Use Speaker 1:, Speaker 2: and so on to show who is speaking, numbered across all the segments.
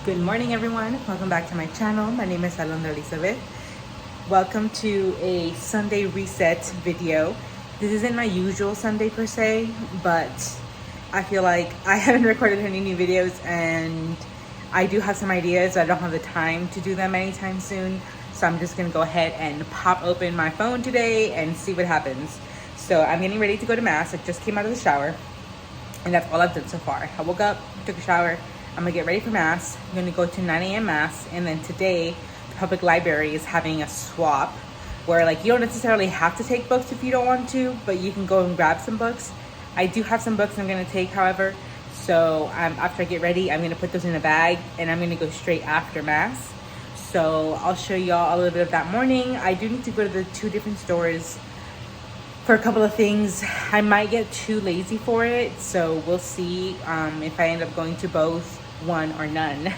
Speaker 1: Good morning, everyone. Welcome back to my channel. My name is Alondra Elizabeth. Welcome to a Sunday reset video. This isn't my usual Sunday per se, but I feel like I haven't recorded any new videos and I do have some ideas. I don't have the time to do them anytime soon. So I'm just gonna go ahead and pop open my phone today and see what happens. So I'm getting ready to go to mass. I just came out of the shower and that's all I've done so far. I woke up, took a shower. I'm gonna get ready for mass. I'm gonna go to 9 a.m. mass, and then today the public library is having a swap where like you don't necessarily have to take books if you don't want to, but you can go and grab some books. I do have some books I'm gonna take, however, so after I get ready, I'm gonna put those in a bag and I'm gonna go straight after mass. So I'll show y'all a little bit of that morning. I do need to go to the two different stores for a couple of things. I might get too lazy for it, so we'll see if I end up going to both, one or none.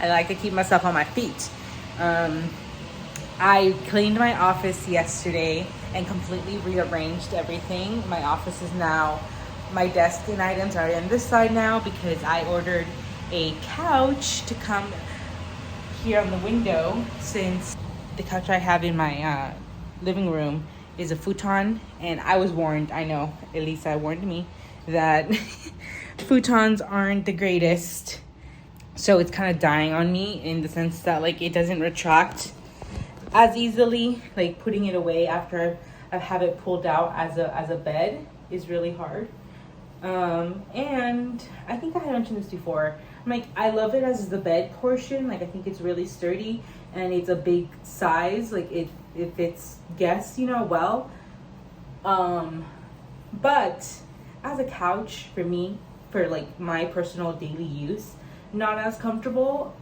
Speaker 1: I like to keep myself on my feet. I cleaned my office yesterday and completely rearranged everything. My office is now, my desk and items are on this side now because I ordered a couch to come here on the window, since the couch I have in my living room is a futon, and I was warned, I know, Elisa warned me that futons aren't the greatest. So it's kind of dying on me in the sense that like it doesn't retract as easily. Like putting it away after I have it pulled out as a bed is really hard. And I think I had mentioned this before. I'm like, I love it as the bed portion. Like I think it's really sturdy and it's a big size. Like it fits guests, you know, well. But as a couch for me, for like my personal daily use, not as comfortable.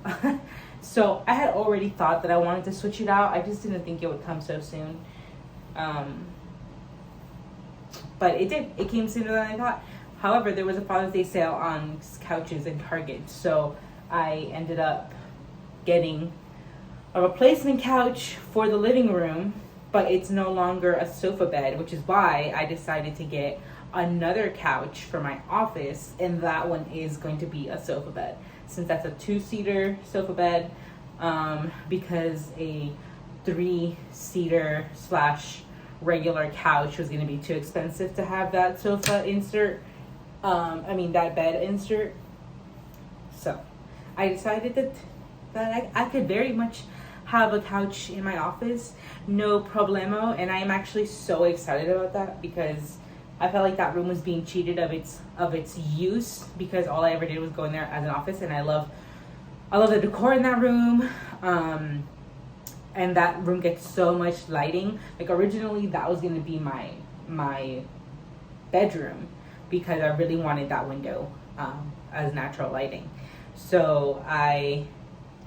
Speaker 1: So I had already thought that I wanted to switch it out. I just didn't think it would come so soon. But it did. It came sooner than I thought. However, there was a Father's Day sale on couches in Target, so I ended up getting a replacement couch for the living room, but it's no longer a sofa bed, which is why I decided to get another couch for my office, and that one is going to be a sofa bed, since that's a 2-seater sofa bed, because a 3-seater / regular couch was going to be too expensive to have that sofa insert. That bed insert. So I decided that I could very much have a couch in my office, no problemo. And I am actually so excited about that because I felt like that room was being cheated of its use, because all I ever did was go in there as an office, and I love the decor in that room. And that room gets so much lighting. Like originally that was gonna be my bedroom, because I really wanted that window as natural lighting. So I'm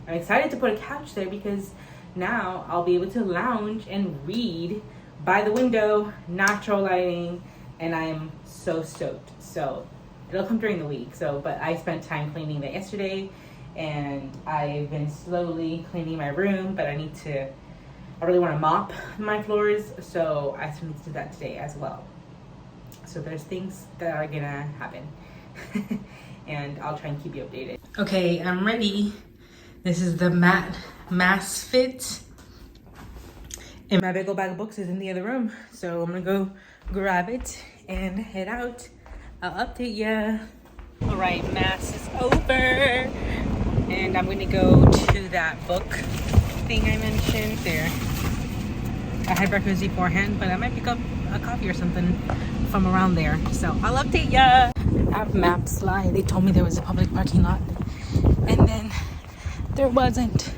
Speaker 1: excited to put a couch there because now I'll be able to lounge and read by the window, natural lighting, and I am so stoked. So it'll come during the week. But I spent time cleaning that yesterday, and I've been slowly cleaning my room, but I really want to mop my floors, so I still need to do that today as well. So there's things that are gonna happen and I'll try and keep you updated. Okay, I'm ready. This is the mass fit, and my big old bag of books is in the other room, so I'm gonna go grab it and head out. I'll update ya. All right, mass is over, and I'm gonna go to that book thing I mentioned there. I had breakfast beforehand, but I might pick up a coffee or something from around there. So I'll update ya. I have maps lie. They told me there was a public parking lot, and then there wasn't.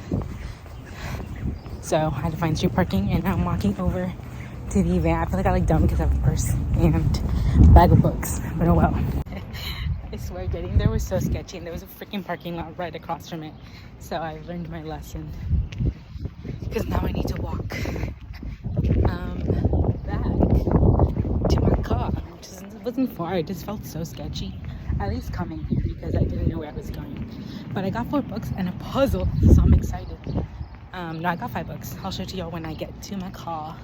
Speaker 1: So I had to find street parking, and now I'm walking over to the event. I feel like I look dumb because I have a purse and bag of books, but oh well. I swear getting there was so sketchy, and there was a freaking parking lot right across from it. So I learned my lesson, because now I need to walk back to my car, which wasn't far. It just felt so sketchy, at least coming here, because I didn't know where I was going. But I got 4 books and a puzzle, so I'm excited. No, I got 5 books. I'll show it to y'all when I get to my car.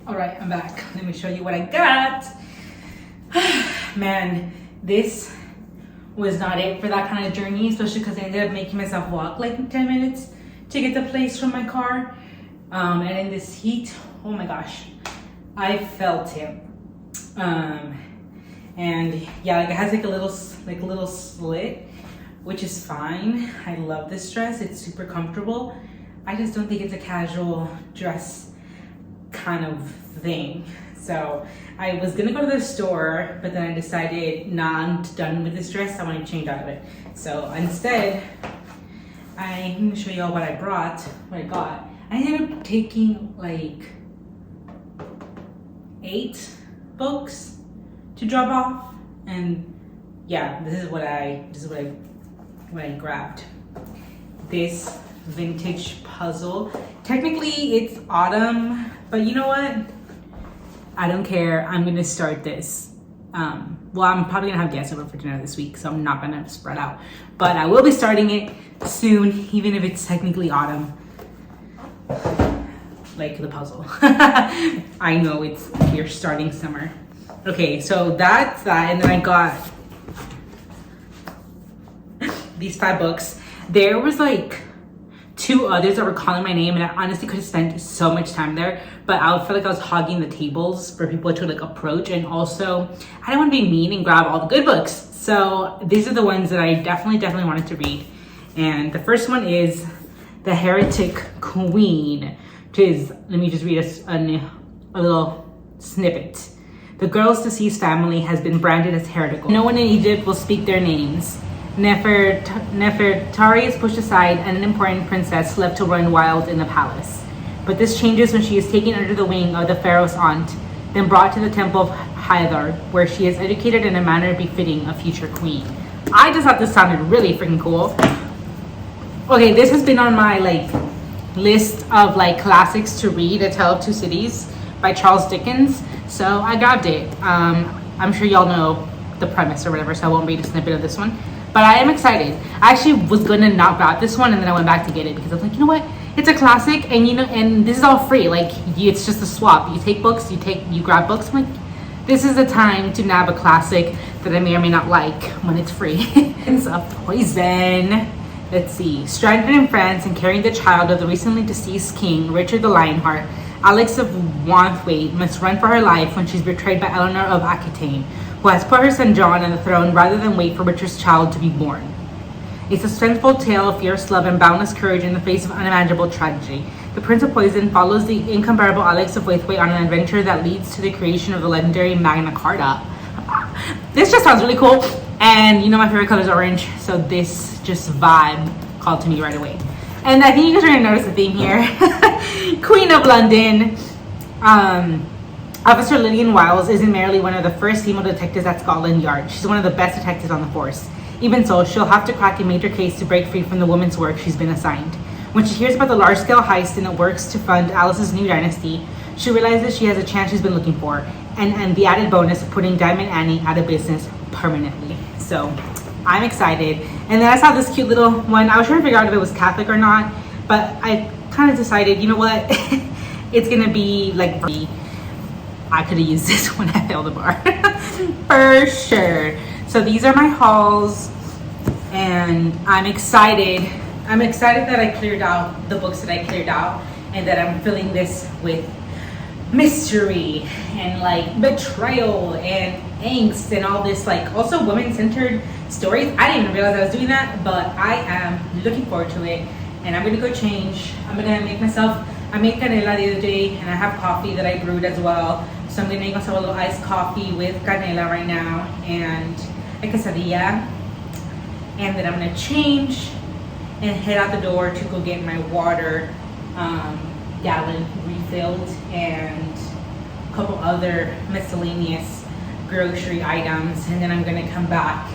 Speaker 1: All right, I'm back. Let me show you what I got. Man, this was not it for that kind of journey, especially because I ended up making myself walk like 10 minutes to get the place from my car. And in this heat, oh my gosh, I felt it. And yeah, like it has like a little slit, which is fine. I love this dress. It's super comfortable. I just don't think it's a casual dress kind of thing. So I was gonna go to the store, but then I decided, nah, I'm done with this dress. I want to change out of it. So instead, I'm gonna show y'all what I got. I ended up taking like 8 books to drop off, and yeah, this is what I grabbed. This vintage puzzle. Technically it's autumn, but you know what? I don't care. I'm gonna start this. Well, I'm probably gonna have guests over for dinner this week, so I'm not gonna spread out. But I will be starting it soon, even if it's technically autumn. Like the puzzle. I know you're starting summer. Okay, so that's that, and then I got these 5 books. There was like 2 others that were calling my name, and I honestly could have spent so much time there, but I would feel like I was hogging the tables for people to like approach, and also I didn't want to be mean and grab all the good books. So these are the ones that I definitely wanted to read. And the first one is The Heretic Queen, which is, let me just read a little snippet. The girl's deceased family has been branded as heretical. No one in Egypt will speak their names. Nefertari is pushed aside, and an important princess left to run wild in the palace. But this changes when she is taken under the wing of the pharaoh's aunt, then brought to the temple of Hathor, where she is educated in a manner befitting a future queen. I just thought this sounded really freaking cool. Okay, this has been on my like list of like classics to read, A Tale of Two Cities by Charles Dickens. So I grabbed it. I'm sure y'all know the premise or whatever, so I won't read a snippet of this one. But I am excited. I actually was gonna not grab this one, and then I went back to get it because I was like, you know what? It's a classic, and and this is all free. Like, it's just a swap. You take books, you grab books. I'm like, this is the time to nab a classic that I may or may not like when it's free. It's a Poison. Let's see. Stranded in France and carrying the child of the recently deceased king, Richard the Lionheart, Alex of Wanthwaite must run for her life when she's betrayed by Eleanor of Aquitaine, who has put her son John on the throne rather than wait for Richard's child to be born. A suspenseful tale of fierce love and boundless courage in the face of unimaginable tragedy. The Prince of Poison follows the incomparable Alex of Wanthwaite on an adventure that leads to the creation of the legendary Magna Carta. This just sounds really cool, and you know my favorite color is orange, so this just vibe called to me right away. And I think you guys are gonna notice the theme here. Queen of London. Officer Lillian Wiles isn't merely one of the first female detectives at Scotland Yard. She's one of the best detectives on the force. Even so, she'll have to crack a major case to break free from the woman's work she's been assigned. When she hears about the large-scale heist and it works to fund Alice's new dynasty, she realizes she has a chance she's been looking for, and the added bonus of putting Diamond Annie out of business permanently. So, I'm excited. And then I saw this cute little one. I was trying to figure out if it was Catholic or not, but I kind of decided, you know what? It's gonna be like, I could have used this when I failed the bar. For sure. So these are my hauls, and I'm excited. I'm excited that I cleared out the books that I cleared out, and that I'm filling this with mystery and like betrayal and angst and all this, like also women-centered stories. I didn't even realize I was doing that, but I am looking forward to it. And I'm gonna go change. I made canela the other day, and I have coffee that I brewed as well. So I'm gonna make myself a little iced coffee with canela right now and a quesadilla. And then I'm gonna change and head out the door to go get my water gallon refilled and a couple other miscellaneous grocery items. And then I'm gonna come back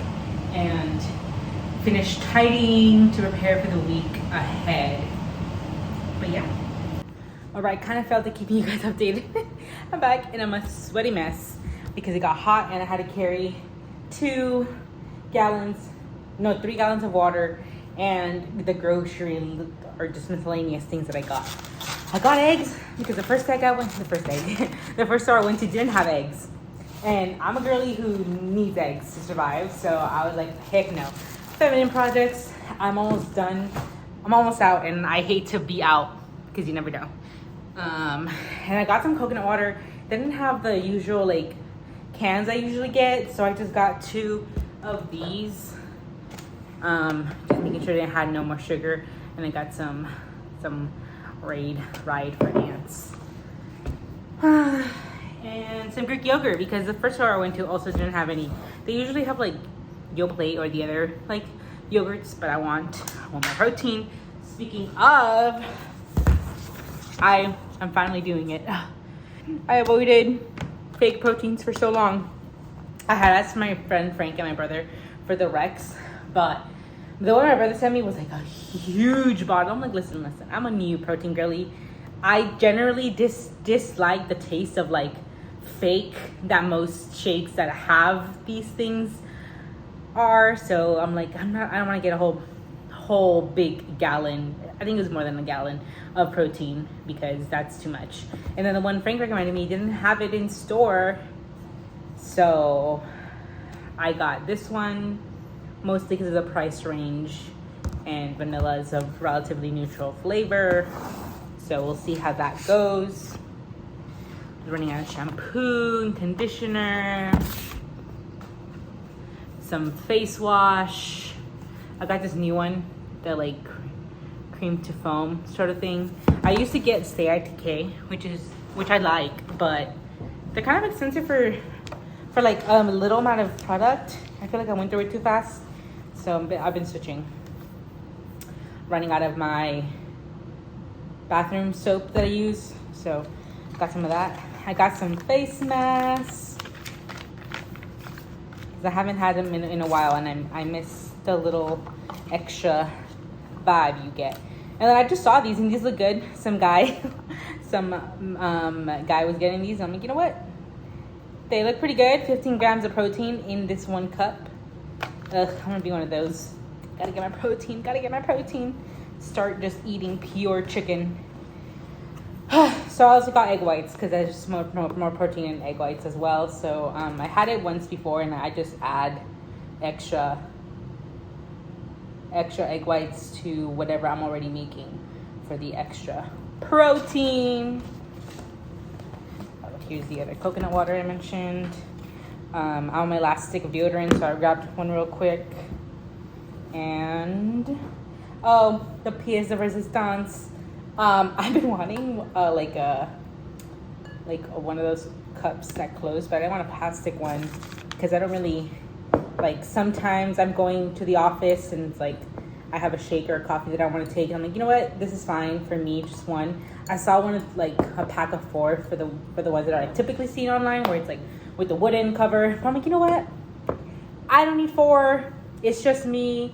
Speaker 1: and finish tidying to prepare for the week ahead. But yeah. All right, kind of felt like keeping you guys updated. I'm back and I'm a sweaty mess because it got hot and I had to carry 3 gallons of water and the grocery or just miscellaneous things that I got. I got eggs because the first store I went to didn't have eggs. And I'm a girly who needs eggs to survive. So I was like, heck no. Feminine projects, I'm almost done. I'm almost out, and I hate to be out because you never know. And I got some coconut water. They didn't have the usual like cans I usually get, so I just got 2 of these. Just making sure they had no more sugar, and I got some Ride for ants. And some Greek yogurt, because the first store I went to also didn't have any. They usually have like Yoplait or the other like yogurts, but I want more protein. Speaking of, I'm finally doing it. I avoided fake proteins for so long. I had asked my friend Frank and my brother for the Rex, but the one my brother sent me was like a huge bottle. I'm like, listen, I'm a new protein girly. I generally dislike the taste of like fake that most shakes that have these things are. So I'm like, I don't want to get a whole big gallon. I think it was more than a gallon of protein because that's too much. And then the one Frank recommended me didn't have it in store, so I got this one mostly because of the price range, and vanilla is a relatively neutral flavor, so we'll see how that goes. I'm running out of shampoo and conditioner, some face wash. I got this new one, the like cream to foam sort of thing. I used to get Stay at Decay, which I like, but they're kind of expensive for like a little amount of product. I feel like I went through it too fast, so I've been switching. Running out of my bathroom soap that I use, so got some of that. I got some face masks because I haven't had them in a while, and I miss the little extra vibe you get. And then I just saw these, and these look good. Some guy was getting these. I'm like, you know what? They look pretty good. 15 grams of protein in this one cup. Ugh, I'm gonna be one of those. Gotta get my protein. Start just eating pure chicken. So I also got egg whites because there's just more protein in egg whites as well. So I had it once before, and I just add extra egg whites to whatever I'm already making for the extra protein. Here's the other coconut water I mentioned. I'm on my last stick of deodorant, so I grabbed one real quick. And the pièce de resistance. I've been wanting one of those cups that close, but I want a plastic one because I don't really like. Sometimes I'm going to the office and it's like I have a shake or a coffee that I want to take. I'm like, you know what? This is fine for me, just one. I saw one with like a pack of 4 for the ones that I typically see online, where it's like with the wooden cover. But I'm like, you know what? I don't need 4. It's just me.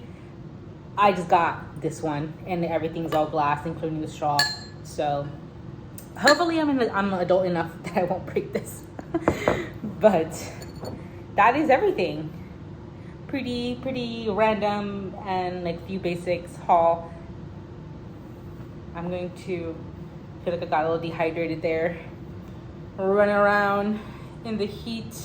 Speaker 1: I just got this one, and everything's all glass, including the straw. So hopefully I'm adult enough that I won't break this. But that is everything. Pretty random and like few basics haul. I'm going to feel like I got a little dehydrated there. Running around in the heat.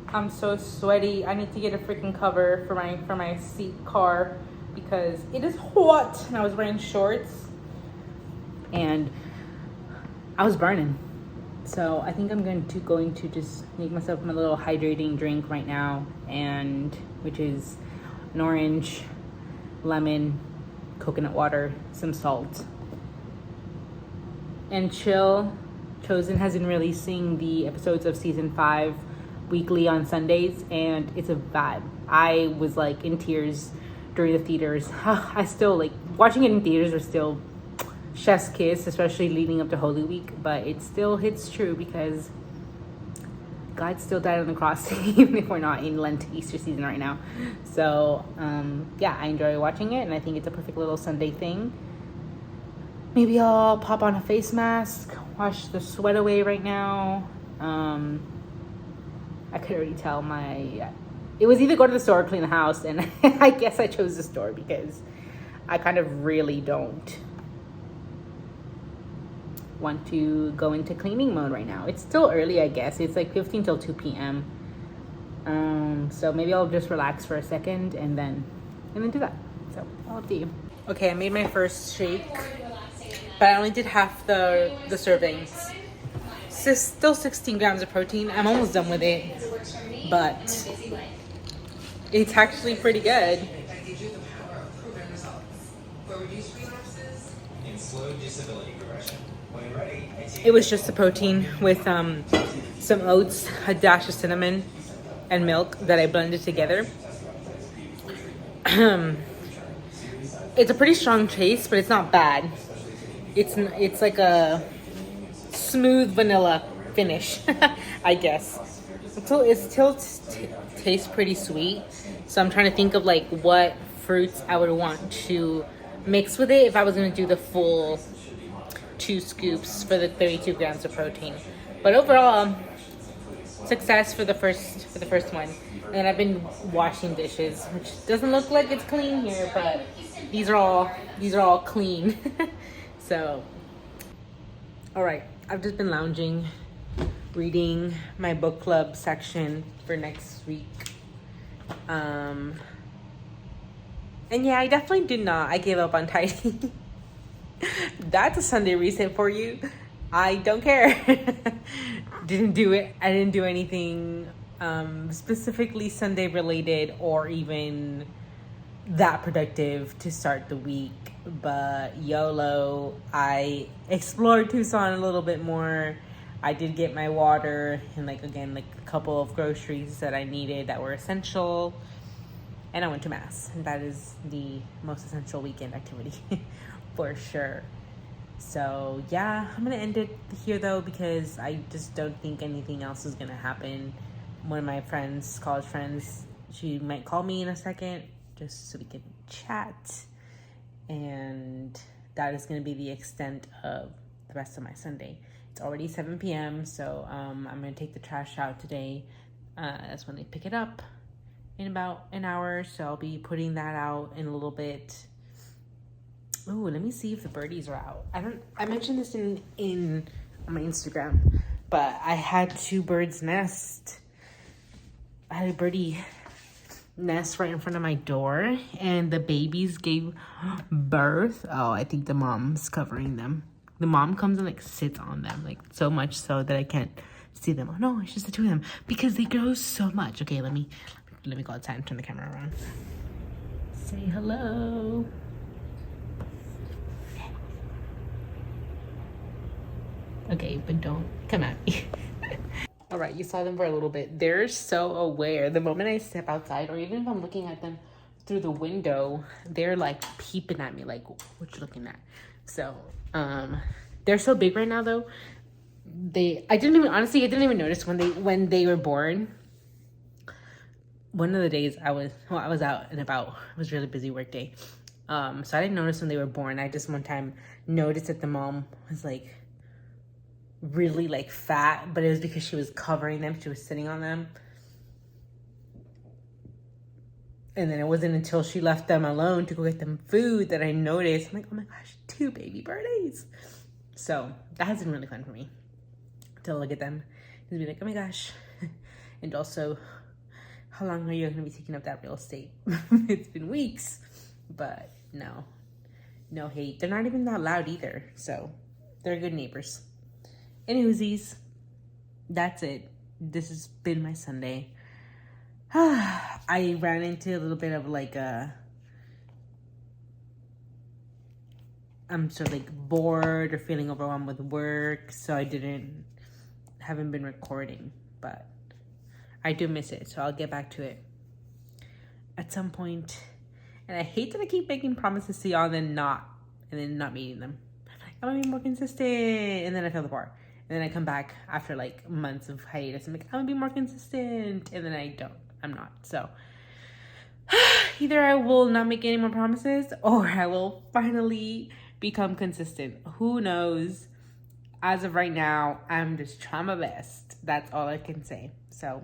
Speaker 1: I'm so sweaty. I need to get a freaking cover for my seat car because it is hot, and I was wearing shorts and I was burning. So I think I'm going to just make myself my little hydrating drink right now, and which is an orange, lemon, coconut water, some salt, and chill. Chosen has been releasing the episodes of season 5 weekly on Sundays, and it's a vibe. I was like in tears during the theaters. I still like watching it in theaters, or still chef's kiss, especially leading up to Holy Week, but it still hits true because God still died on the cross, even if we're not in Lent Easter season right now. So yeah, I enjoy watching it, and I think it's a perfect little Sunday thing. Maybe I'll pop on a face mask, wash the sweat away right now. I could already tell it was either go to the store or clean the house, and I guess I chose the store because I kind of really don't want to go into cleaning mode right now. It's still early, I guess. It's like 15 till 2 p.m. So maybe I'll just relax for a second and then do that. So I'll update you. Okay, I made my first shake, but I only did half the servings. Still 16 grams of protein. I'm almost done with it, but it's actually pretty good. It was just the protein with some oats, a dash of cinnamon, and milk that I blended together. It's a pretty strong taste, but it's not bad. It's like a smooth vanilla finish, I guess. It still tastes pretty sweet. So I'm trying to think of like what fruits I would want to mix with it if I was gonna do the full 2 scoops for the 32 grams of protein. But overall, success for the first one. And then I've been washing dishes, which doesn't look like it's clean here, but these are all clean. So, all right, I've just been lounging, reading my book club section for next week. And yeah, I definitely did not. I gave up on tidying. That's a Sunday reset for you. I don't care. Didn't do it. I didn't do anything specifically Sunday related or even that productive to start the week. But YOLO, I explored Tucson a little bit more. I did get my water and like a couple of groceries that I needed that were essential. And I went to mass. And that is the most essential weekend activity for sure. So yeah, I'm gonna end it here though because I just don't think anything else is gonna happen. One of my friends, college friends, she might call me in a second just so we can chat. And that is gonna be the extent of the rest of my Sunday. It's already 7 p.m. so I'm gonna take the trash out today. That's when they pick it up in about an hour. So I'll be putting that out in a little bit. Oh, let me see if the birdies are out. I mentioned this in on my Instagram, but I had 2 birds nest. I had a birdie nest right in front of my door, and the babies gave birth. Oh, I think the mom's covering them. The mom comes and like sits on them, like so much so that I can't see them. Oh no, it's just the 2 of them because they grow so much. Okay, let me go outside and turn the camera around. Say hello. Okay, but don't come at me. All right, you saw them for a little bit. They're so aware. The moment I step outside, or even if I'm looking at them through the window, they're like peeping at me, like, what you looking at? So, they're so big right now though. I didn't even notice when they were born. One of the days I was out and about. It was a really busy work day. So I didn't notice when they were born. I just one time noticed that the mom was like really like fat, but it was because she was covering them. She was sitting on them. And then it wasn't until she left them alone to go get them food that I noticed. I'm like, oh my gosh, 2 baby birdies. So that has been really fun for me to look at them and be like, oh my gosh. And also, how long are you going to be taking up that real estate? It's been weeks, but no hate. They're not even that loud either. So they're good neighbors. Anywhoosies, that's it. This has been my Sunday. I ran into a little bit of like I'm sort of like bored or feeling overwhelmed with work, so I haven't been recording, but I do miss it, so I'll get back to it at some point. And I hate that I keep making promises to y'all and then not meeting them. I'm gonna be more consistent, and then I feel the bar. And then I come back after like months of hiatus. I'm like, I'm gonna be more consistent. And then I'm not. So either I will not make any more promises or I will finally become consistent. Who knows? As of right now, I'm just trying my best. That's all I can say. So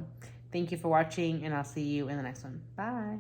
Speaker 1: thank you for watching, and I'll see you in the next one. Bye.